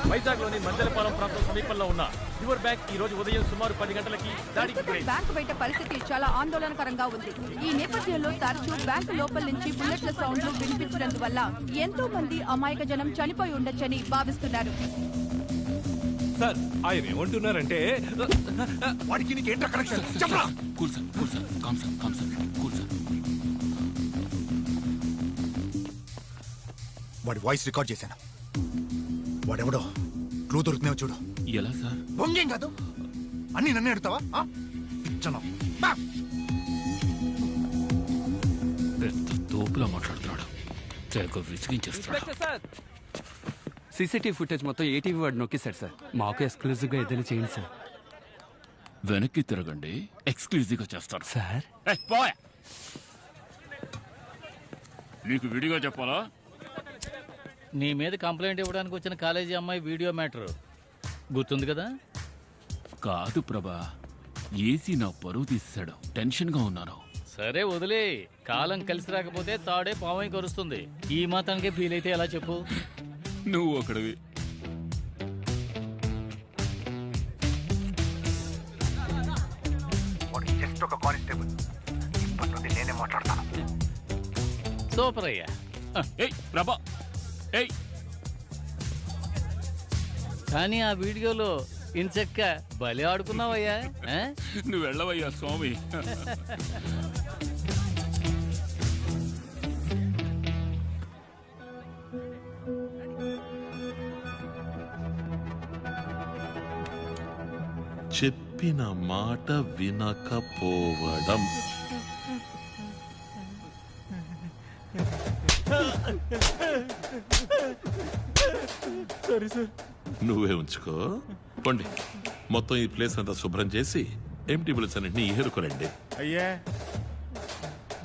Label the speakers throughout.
Speaker 1: వైజాగ్ లోని మందలపాలెం ప్రాంతం సమీపంలో ఉన్న యువర్ బ్యాంక్ ఈ రోజు ఉదయం సుమారు 10 గంటలకి
Speaker 2: బ్యాంకు బయట పరిస్థితి చాలా ఆందోళనకరంగా ఉంది. ఈ నేపథ్యంలో తరచూ బ్యాంకు లోపల నుంచి బుల్లెట్ల సౌండ్లు వినిపించినందువల్ల ఎంతో మంది అమాయక జనం చనిపోయి ఉండొచ్చని భావిస్తున్నారు.
Speaker 3: సార్ ఆయన ఏమంటున్నారంటే
Speaker 4: వాడికి నీకేంట్రా కనెక్షన్ చెప్పరా?
Speaker 5: Cool sir calm sir.
Speaker 4: వాడి వాయిస్ రికార్డ్ చేశాను. వాడెవడో క్లూ దొరుకుతున్నావు చూడు.
Speaker 5: ఎలా సార్?
Speaker 4: బొంగేం కాదు, అన్ని నన్నే అడుగుతావా?
Speaker 5: పెద్ద తోపులా మాట్లాడుతున్నాడు, తెగ విసిగించేస్తున్నాడు.
Speaker 6: సీసీటీవీ ఫుటేజ్ మొత్తం ఏటీవీ వాడు నొక్కేశాడు సార్. మాకు ఎక్స్క్లూజివ్ గా ఏదైనా చేయండి సార్.
Speaker 5: వెనక్కి తిరగండి, ఎక్స్క్లూజివ్ గా చేస్తాడు
Speaker 6: సార్.
Speaker 5: నీకు విడిగా చెప్పాలా?
Speaker 1: నీ మీద కంప్లైంట్ ఇవ్వడానికి వచ్చిన కాలేజీ అమ్మాయి వీడియో మ్యాటర్ గుర్తుంది కదా?
Speaker 5: కాదు ప్రభా, ఏసీ నా పరువు తీసాడు, టెన్షన్ గా ఉన్నాను.
Speaker 1: సరే వదిలే, కాలం కలిసి రాకపోతే తాడే పావై కరుస్తుంది. ఈ మాత్రానికే ఫీల్ అయితే ఎలా చెప్పు?
Speaker 5: నువ్వు ఒకడివి.
Speaker 4: జస్ట్ ఒక కానిస్టేబుల్, ఇప్పటి నుండి నేనే మాట్లాడతాను.
Speaker 1: సూపర్ అయ్యా.
Speaker 5: ఏయ్ ప్రభా, ఏయ్.
Speaker 1: కానీ ఆ వీడియోలో ఇంచక్క బలి ఆడుకున్నావయ్యా.
Speaker 5: నువ్వు వెళ్ళవయ్యా స్వామి.
Speaker 7: చెప్పిన మాట వినకపోవడం. నువ్వే ఉంచుకో. పండి మొత్తం ఈ ప్లేస్ అంతా శుభ్రం చేసి ఎంటీ బిల్స్ అన్నింటినీ ఏరుకోనండి.
Speaker 3: అయ్యా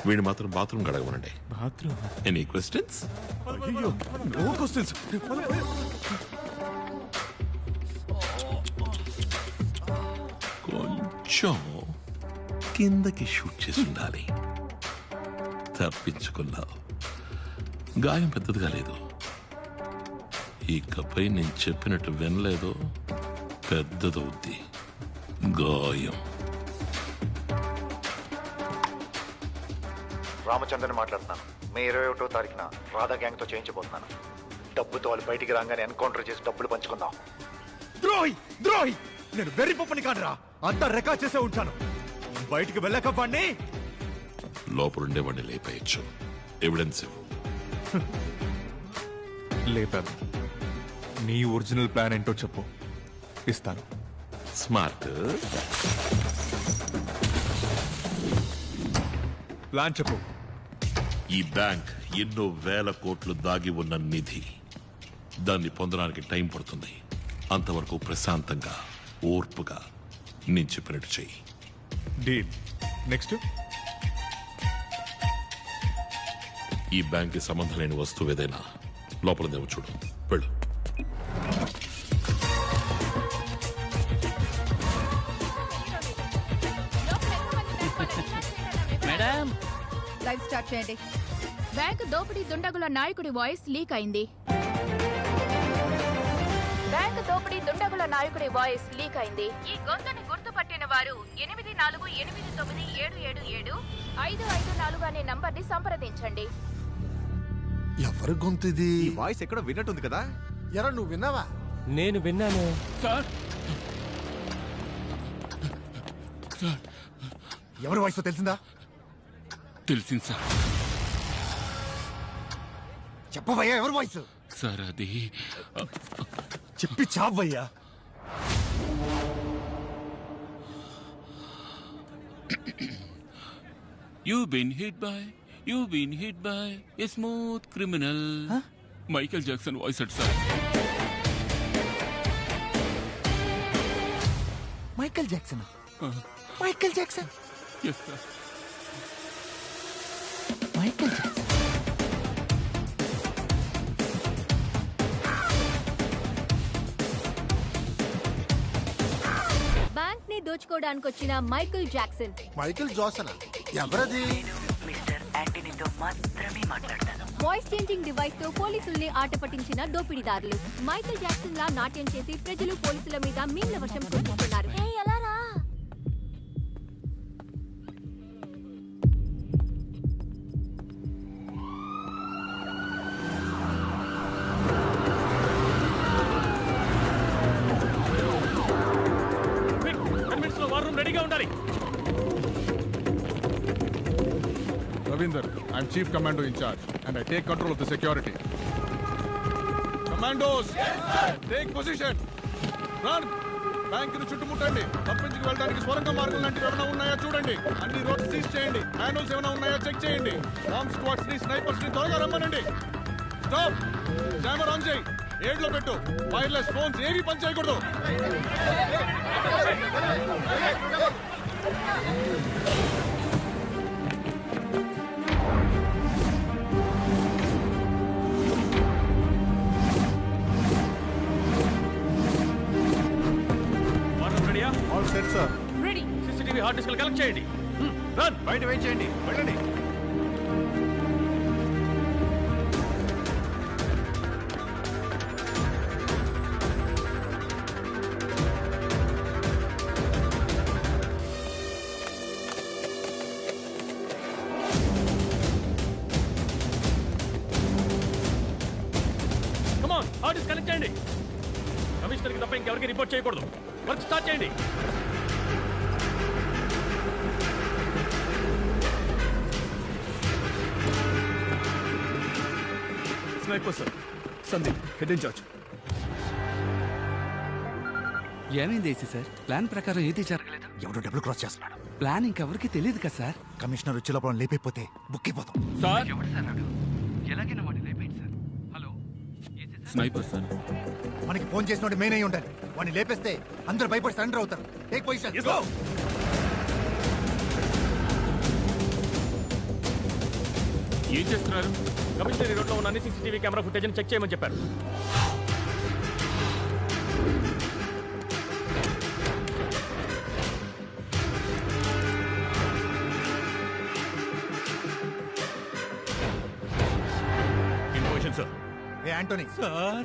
Speaker 7: వీడిని మాత్రం బాత్రూమ్ గడగమనండి.
Speaker 3: Bathroom?
Speaker 7: Any questions?
Speaker 3: No questions.
Speaker 7: కొంచెం కిందకి షూట్ చేసి ఉండాలి. తప్పించుకున్నావు. గాయం పెద్దదిగా లేదు. ఇకపై నేను చెప్పినట్టు వినలేదో పెద్దదవుద్ది గాయం.
Speaker 4: రామచంద్రని మాట్లాడుతున్నాను. మే 21వ తారీఖున రాధా గ్యాంగ్ తో చేయించబోతున్నాను. డబ్బుతో వాళ్ళు బయటికి రాగానే ఎన్కౌంటర్ చేసి డబ్బులు పంచుకుందాం. ద్రోహి నేను వెర్రి పప్పని కాదురా, అంతా రికార్డ్ చేసే ఉంటాను. బయటికి వెళ్ళక వాడిని
Speaker 7: లోపలుండే వాడిని లేపేయచ్చు. ఎవిడెన్స్
Speaker 3: లేపాను. నీ ఒరిజినల్ ప్లాన్ ఏంటో చెప్పు, ఇస్తాను.
Speaker 7: స్మార్ట్
Speaker 3: ప్లాన్ చెప్పు.
Speaker 7: ఈ బ్యాంక్ ఎన్నో వేల కోట్లు దాగి ఉన్న నిధి. దాన్ని పొందడానికి టైం పడుతుంది. అంతవరకు ప్రశాంతంగా ఓర్పుగా నేను చెప్పినట్టు చెయ్యి.
Speaker 3: డీల్. నెక్స్ట్?
Speaker 7: ఈ బ్యాంక్కి సంబంధం లేని వస్తువు ఏదైనా లోపలదేమో చూడు. వెళ్ళు.
Speaker 1: మేడం,
Speaker 2: లైవ్ స్టార్ట్ చేయండి.
Speaker 8: బ్యాంకు దోపిడీ దుండగుల నాయకుడి వాయిస్ లీక్ అయింది. బ్యాంకు దోపిడీ దుండగుల నాయకుడి వాయిస్ లీక్ అయింది. ఈ గొంతుని గుర్తుపట్టిన వారు 8489777554 అనే నంబర్ని సంప్రదించండి.
Speaker 4: ఎవరి గొంతు ఇది?
Speaker 3: ఈ వాయిస్ ఎక్కడో విన్నట్టుంది కదా.
Speaker 4: ఎరా నువ్వు విన్నావా?
Speaker 1: నేను విన్నాను
Speaker 5: సార్.
Speaker 4: ఎవరి వాయిస్ తెలిసిందా?
Speaker 5: తెలిసింది సార్.
Speaker 4: చెప్పవయ్యా ఎవరి వాయిస్?
Speaker 5: సార్ అది
Speaker 4: చెప్పి చావయ్యా.
Speaker 5: You've been hit by a smooth criminal. Michael Jackson voice at sir.
Speaker 4: Michael Jackson? Michael Jackson?
Speaker 5: Yes sir.
Speaker 4: Michael Jackson.
Speaker 8: Bank ని దోచుకోవడానికి వచ్చిన మైకేల్ జాక్సన్.
Speaker 4: మైకేల్ జాక్సన్ ఎవరది?
Speaker 9: మిస్టర్ యాంటనీతో మాత్రమే మాట్లాడతాను.
Speaker 8: వాయిస్ చేంజింగ్ డివైస్ తో పోలీసుల్ని ఆట పట్టించిన దోపిడీదారులు. మైకేల్ జాక్సన్ లా నాట్యం చేసి ప్రజలు పోలీసుల మీద మీమ్ల వర్షం కురిపిస్తున్నారు.
Speaker 1: రెడీగా ఉండాలి.
Speaker 3: Ravinder, I'm Chief Commando in charge and I take control of the security. Commandos, take position. Run. బ్యాంకును చుట్టుముట్టండి. తప్పించుకు వెళ్ళడానికి స్వరంగ మార్గం లాంటివి ఏమైనా ఉన్నాయా చూడండి. అన్ని రోడ్స్ సీజ్ చేయండి. మాన్యువల్స్ ఏమైనా ఉన్నాయా చెక్ చేయండి. బాంబ్ స్క్వాడ్స్ ని స్నైపర్స్ ని త్వరగా రమ్మనండి. స్టాప్. జామర్ ఆన్ చేయి. ఏడ్లో పెట్టు. వైర్లెస్ ఫోన్స్ ఏవి పని చేయకూడదు.
Speaker 4: All set sir.
Speaker 1: Ready. CCTV hard disk collect చేయండి. రన్.
Speaker 4: బయట వెయిట్ చేయండి. వెళ్ళండి.
Speaker 1: కమాన్, హార్డ్ డిస్క్ కనెక్ట్ చేయండి. కమిషనర్కి తప్ప ఇంకెవరికి రిపోర్ట్ చేయకూడదు. వర్క్ స్టార్ట్ చేయండి.
Speaker 3: Sniper sir. Sandeep, head in charge.
Speaker 6: ఏమైంది ఏసీ సార్? ప్లాన్ ప్రకారం ఏది జరగలేదు.
Speaker 4: ఎవడో డబుల్ క్రాస్ చేస్తున్నాడు.
Speaker 6: ప్లాన్ ఇంకెవరికి తెలియదు కదా సార్.
Speaker 4: కమిషనర్ వచ్చే లోపల లేపైపోతే బుక్ అయిపోతాం.
Speaker 5: సార్
Speaker 6: ఎవడు సార్ నాడు? ఎలాగైనా వాడిని లేపేయండి సార్. Hello
Speaker 5: sniper sir.
Speaker 4: మనకి ఫోన్ చేసినోడు మెయిన్ అయి ఉండాలి. వాడిని లేపేస్తే అందరూ భయపడి సరెండర్ అవుతారు. Take position.
Speaker 5: ఏం చేస్తున్నారు?
Speaker 1: కమిషనరీ రోడ్ లో ఉన్న అన్ని సీసీటీవీ కెమెరా ఫుటేజ్ చెక్ చేయమని చెప్పారు. Information sir.
Speaker 4: ఏ యాంటోనీ,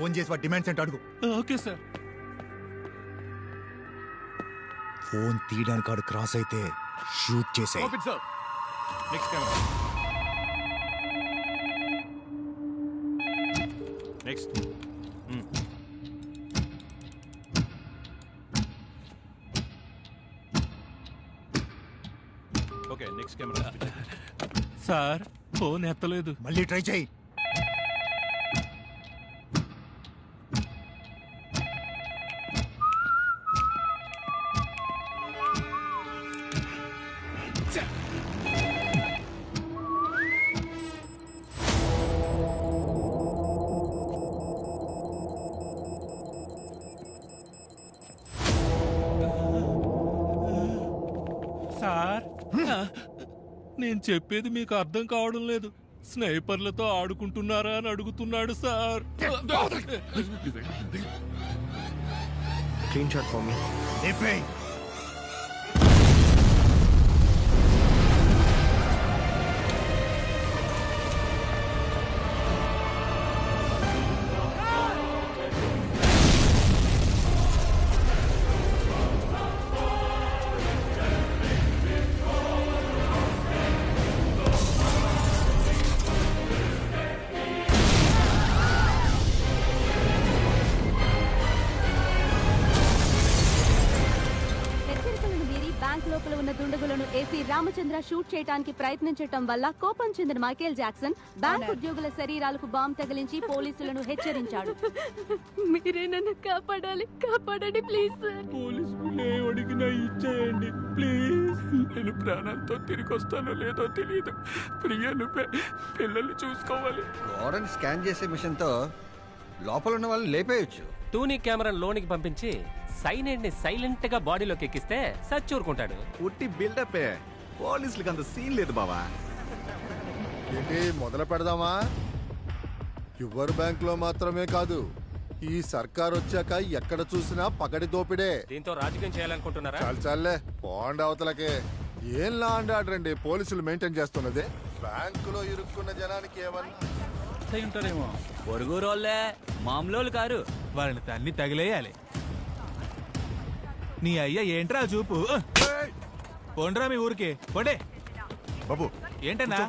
Speaker 4: ఫోన్ చేసి వాడి డిమాండ్స్ ఏంటో అడుగు.
Speaker 5: Okay sir.
Speaker 4: ఫోన్ తీయడానికి వాడు క్రాస్ అయితే షూట్ చేసే.
Speaker 3: Sir. Next camera. Next. Okay, next camera.
Speaker 5: Sir phone ఎత్తలేదు.
Speaker 4: మళ్ళీ ట్రై చేయి.
Speaker 5: సార్ నేను చెప్పేది మీకు అర్థం కావడం లేదు. స్నైపర్లతో ఆడుకుంటున్నారా అని అడుగుతున్నాడు సార్.
Speaker 4: Clean shot for me. లేపేయ్.
Speaker 8: లోపల ఉన్న దుండగులను ఏసీ రామచంద్ర షూట్ చేయడానికి ప్రయత్నించడం వల్ల కోపం చెందిన మైకేల్ జాక్సన్ బ్యాంక్ ఉద్యోగుల శరీరాలకు బాంబు తగిలించి పోలీసులను హెచ్చరించాడు. మీరే నన్ను కాపాడాలి, కాపాడండి ప్లీజ్ సార్.
Speaker 5: పోలీసులు అడిగినా ఇచ్చేయండి ప్లీజ్. నేను ప్రాణాలతో తిరిగి వస్తానో లేదో తెలియదు. ప్రియను పిల్లల్ని చూసుకోవాలి.
Speaker 9: గోడని స్కాన్ చేసే మిషన్ తో లోపల ఉన్న వాళ్ళని లేపేయచ్చు.
Speaker 10: టూనీ కెమెరా లోనికి పంపించి సైనైడ్ ని సైలెంట్ గా బాడీలోకి ఎక్కిస్తే సచ్చూరుకుంటాడు.
Speaker 4: ఉట్టి బిల్డప్. పోలీసులకు అంత సీన్ లేదు బావా.
Speaker 11: ఏంటి మొదలు పెడదామా? యువర్ బ్యాంక్ లో మాత్రమే కాదు, ఈ సర్కార్ వచ్చాక ఎక్కడ చూసినా పగడి దోపిడే.
Speaker 10: దీంతో రాజకీయం చేయాలనుకుంటున్నారా?
Speaker 11: చాలే పోండి అవతలకే. ఏం లా అండ్ ఆర్డర్ అండి పోలీసులు మెయింటైన్ చేస్తున్నది. బ్యాంకులో ఇరుక్కున్న జనానికి ఏమన్నా
Speaker 1: ఉంటారేమో.
Speaker 6: పొరుగురోళ్ళే మామూలు కారు.
Speaker 5: వాళ్ళని తన్ని తగిలేయాలి. నీ అయ్య ఏంట్రా చూపు. పోండ్రా మీ ఊరికి పోండే.
Speaker 11: బాబు
Speaker 5: ఏంటన్నా